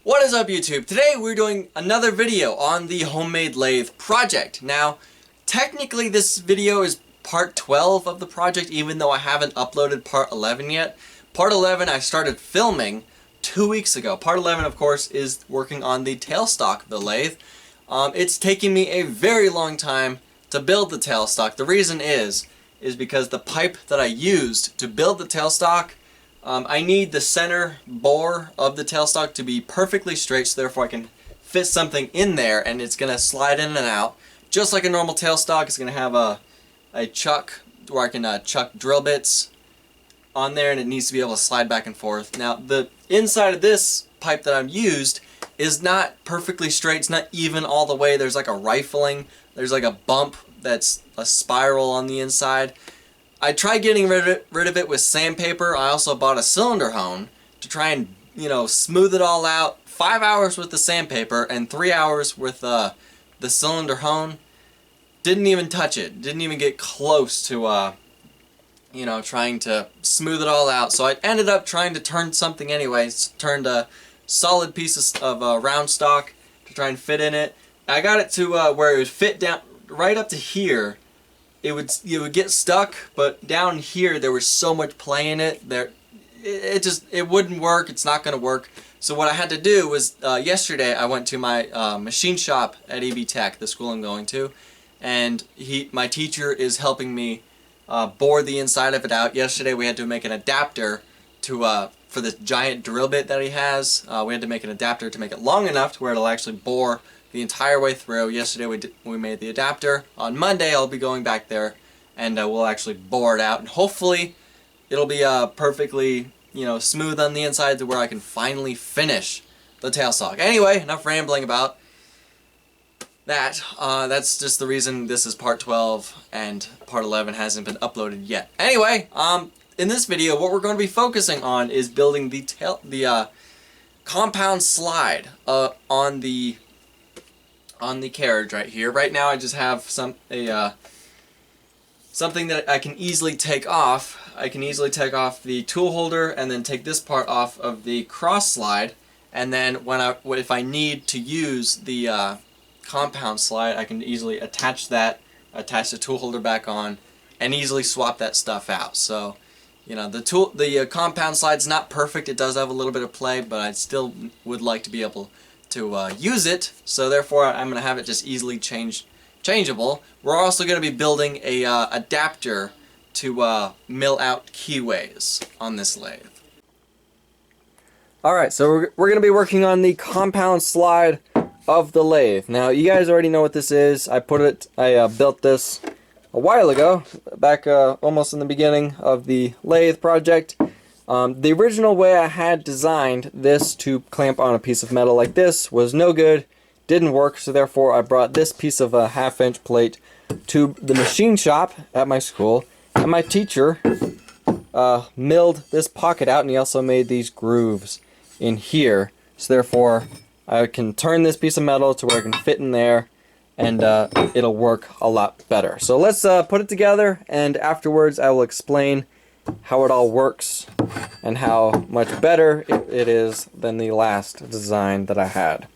What is up, YouTube? Today we're doing another video on the homemade lathe project. Now, technically this video is part 12 of the project, even though I haven't uploaded part 11 yet. Part 11 I started filming 2 weeks ago. Part 11, of course, is working on the tailstock of the lathe. It's taking me a very long time to build the tailstock. The reason is because the pipe that I used to build the tailstock, I need the center bore of the tailstock to be perfectly straight, so therefore I can fit something in there and it's going to slide in and out. Just like a normal tailstock, it's going to have a chuck where I can chuck drill bits on there, and it needs to be able to slide back and forth. Now, the inside of this pipe that I've used is not perfectly straight. It's not even all the way. There's like a rifling. There's like a bump that's a spiral on the inside. I tried getting rid of it with sandpaper. I also bought a cylinder hone to try and, smooth it all out. 5 hours with the sandpaper and 3 hours with the cylinder hone. Didn't even touch it. Didn't even get close to, trying to smooth it all out. So I ended up trying to turn something anyways. Turned a solid piece of round stock to try and fit in it. I got it to where it would fit down right up to here. It would get stuck, but down here there was so much play in it that it wouldn't work. It's not going to work. So what I had to do was yesterday I went to my machine shop at EB Tech, the school I'm going to, and my teacher is helping me bore the inside of it out. Yesterday we had to make an adapter for this giant drill bit that he has. We had to make an adapter to make it long enough to where it'll actually bore the entire way through. Yesterday we made the adapter. On Monday I'll be going back there and we'll actually bore it out, and hopefully it'll be perfectly smooth on the inside to where I can finally finish the tailstock. Anyway, enough rambling about that. That's just the reason this is part 12 and part 11 hasn't been uploaded yet. Anyway, in this video what we're going to be focusing on is building the compound slide on the carriage right here. Right now I just have something that I can easily take off. I can easily take off the tool holder and then take this part off of the cross slide, and then if I need to use the compound slide, I can easily attach the tool holder back on and easily swap that stuff out. So the compound slide's not perfect. It does have a little bit of play, but I still would like to be able to use it, so therefore I'm going to have it just easily changeable. We're also going to be building a adapter to mill out keyways on this lathe. Alright, so we're going to be working on the compound slide of the lathe. Now, you guys already know what this is. I built this a while ago, back almost in the beginning of the lathe project. The original way I had designed this to clamp on a piece of metal like this was no good, didn't work, so therefore I brought this piece of a 1/2-inch plate to the machine shop at my school, and my teacher milled this pocket out, and he also made these grooves in here, so therefore I can turn this piece of metal to where it can fit in there, and it'll work a lot better. So let's put it together, and afterwards I will explain how it all works and how much better it is than the last design that I had.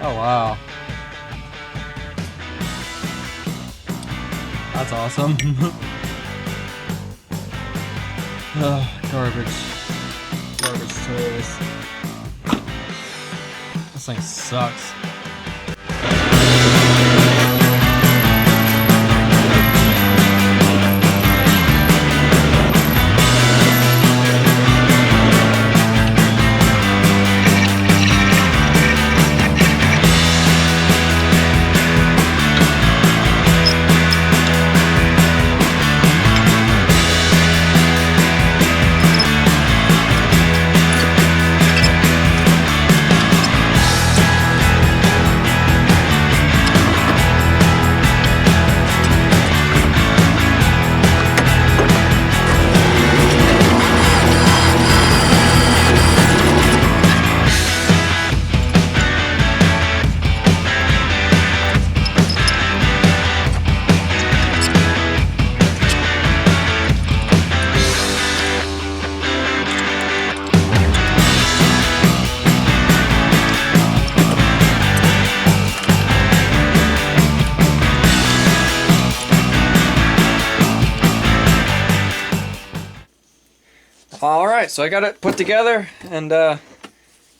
Oh wow. That's awesome. Garbage tools. This thing sucks. Alright, so I got it put together, and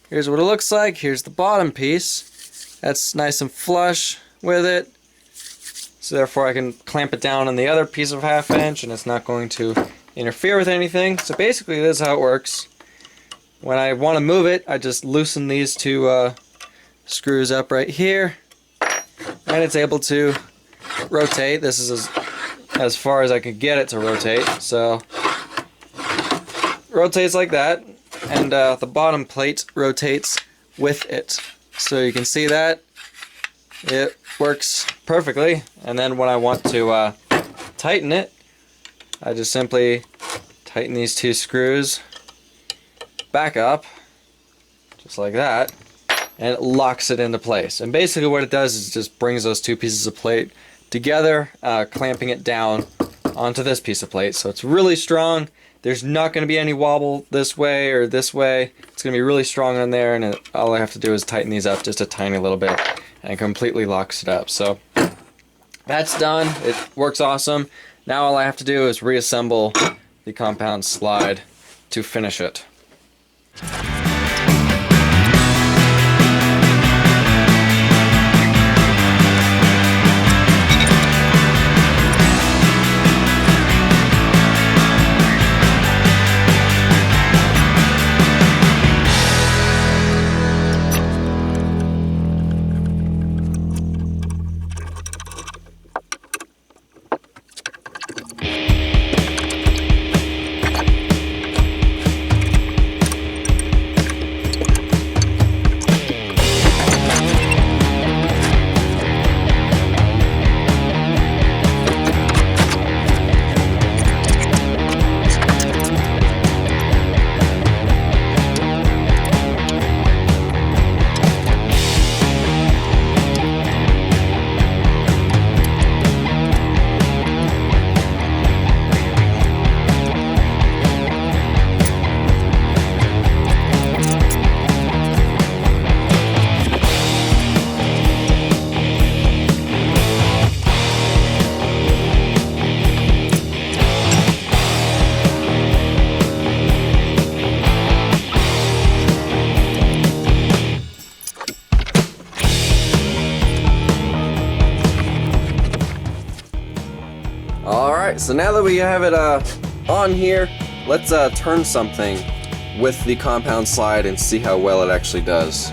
here's what it looks like. Here's the bottom piece. That's nice and flush with it. So therefore I can clamp it down on the other piece of 1/2 inch and it's not going to interfere with anything. So basically this is how it works. When I want to move it, I just loosen these two screws up right here, and it's able to rotate. This is as far as I can get it to rotate. So rotates like that, and the bottom plate rotates with it. So you can see that it works perfectly. And then when I want to tighten it, I just simply tighten these two screws back up, just like that, and it locks it into place. And basically what it does is just brings those two pieces of plate together, clamping it down onto this piece of plate. So it's really strong. There's not going to be any wobble this way or this way. It's going to be really strong on there, and all I have to do is tighten these up just a tiny little bit, and it completely locks it up. So that's done. It works awesome. Now all I have to do is reassemble the compound slide to finish it. Alright, so now that we have it on here, let's turn something with the compound slide and see how well it actually does.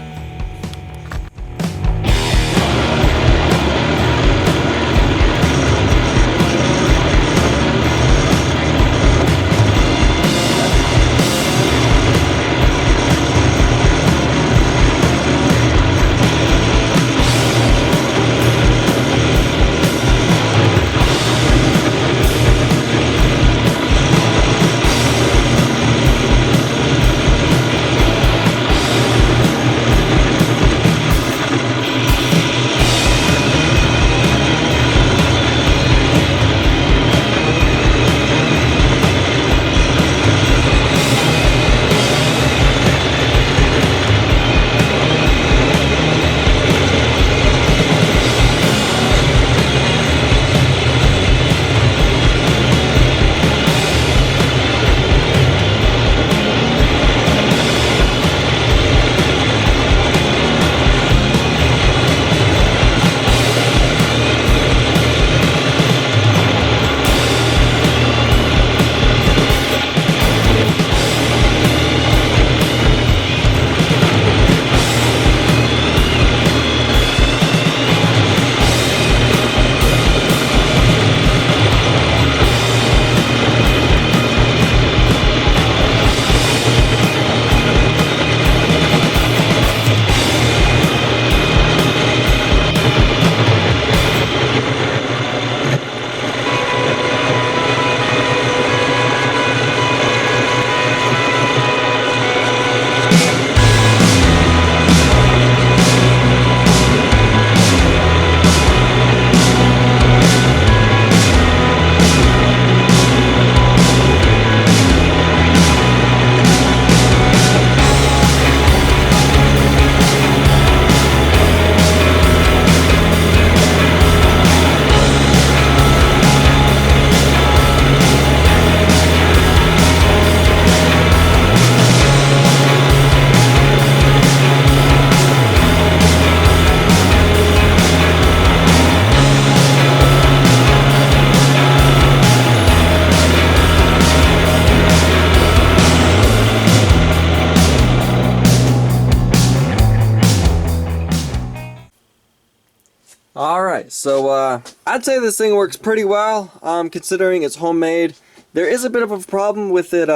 so I'd say this thing works pretty well, considering it's homemade. There is a bit of a problem with it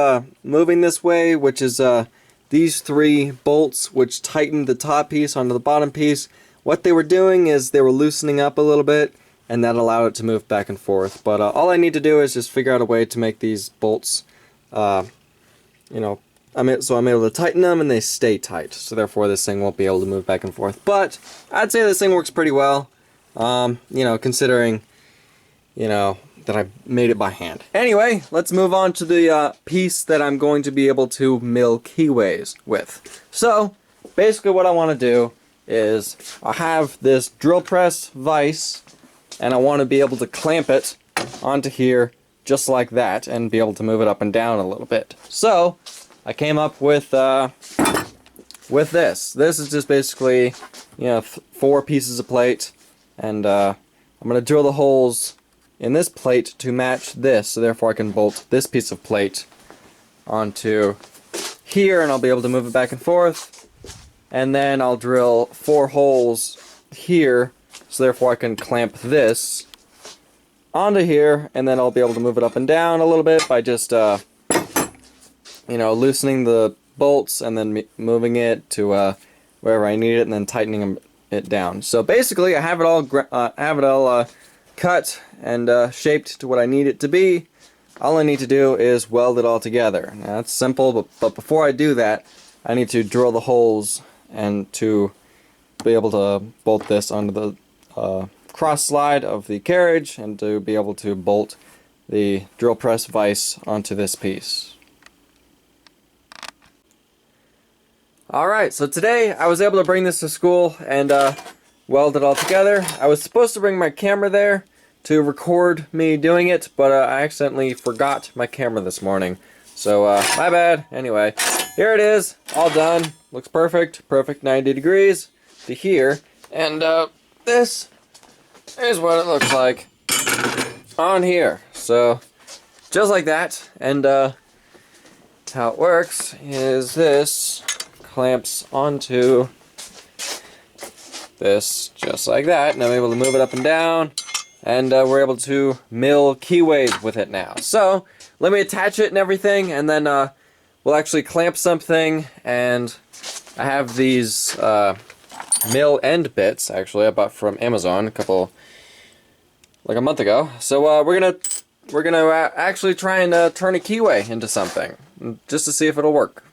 moving this way, which is these 3 bolts which tighten the top piece onto the bottom piece. What they were doing is they were loosening up a little bit, and that allowed it to move back and forth. But all I need to do is just figure out a way to make these bolts, you know, so I'm able to tighten them and they stay tight. So therefore this thing won't be able to move back and forth. But I'd say this thing works pretty well, you know, considering, you know, that I made it by hand. Anyway, let's move on to the piece that I'm going to be able to mill keyways with. So basically what I want to do is I have this drill press vise, and I want to be able to clamp it onto here just like that and be able to move it up and down a little bit. So I came up with this. This is just basically, you know, 4 pieces of plate, and I'm going to drill the holes in this plate to match this, so therefore I can bolt this piece of plate onto here, and I'll be able to move it back and forth. And then I'll drill 4 holes here, so therefore I can clamp this onto here, and then I'll be able to move it up and down a little bit by just, you know, loosening the bolts and then moving it to wherever I need it, and then tightening it down. So basically, I have it all cut and shaped to what I need it to be. All I need to do is weld it all together. Now that's simple, but before I do that, I need to drill the holes and to be able to bolt this onto the cross slide of the carriage, and to be able to bolt the drill press vise onto this piece. Alright, so today I was able to bring this to school and weld it all together. I was supposed to bring my camera there to record me doing it, but I accidentally forgot my camera this morning. So, my bad. Anyway, here it is, all done. Looks perfect. Perfect 90 degrees to here. And, this is what it looks like on here. So, just like that. And, how it works is this clamps onto this just like that. And I'm able to move it up and down. And, we're able to mill keyways with it now. So, let me attach it and everything, and then we'll actually clamp something. And I have these mill end bits, actually, I bought from Amazon like a month ago. So we're gonna actually try and turn a keyway into something, just to see if it'll work.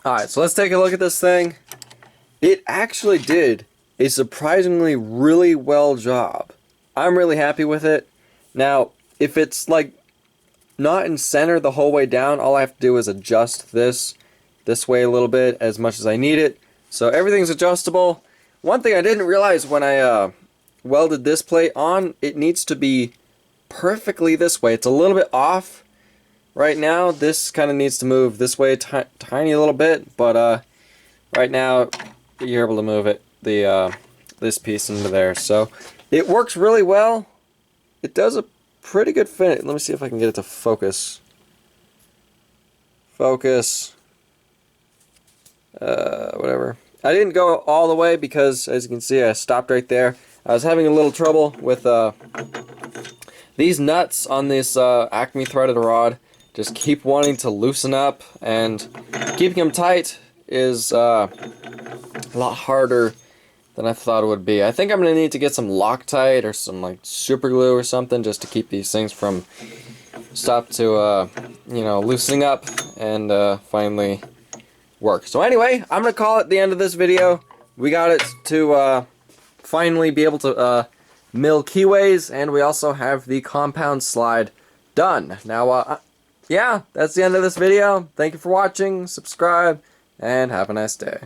Alright, so let's take a look at this thing. It actually did a surprisingly really well job I'm really happy with it. Now, if it's like not in center the whole way down, all I have to do is adjust this way a little bit as much as I need it. So everything's adjustable. One thing I didn't realize when I welded this plate on, it needs to be perfectly this way. It's a little bit off right now. This kind of needs to move this way tiny little bit, but right now you're able to move it, this piece into there. So it works really well. It does a pretty good fit. Let me see if I can get it to focus. Focus. Whatever. I didn't go all the way because, as you can see, I stopped right there. I was having a little trouble with these nuts on this Acme threaded rod. Just keep wanting to loosen up, and keeping them tight is a lot harder than I thought it would be. I think I'm going to need to get some Loctite or some like super glue or something just to keep these things from loosening up and finally work. So anyway, I'm going to call it the end of this video. We got it to finally be able to mill keyways, and we also have the compound slide done. Now, yeah, that's the end of this video. Thank you for watching, subscribe, and have a nice day.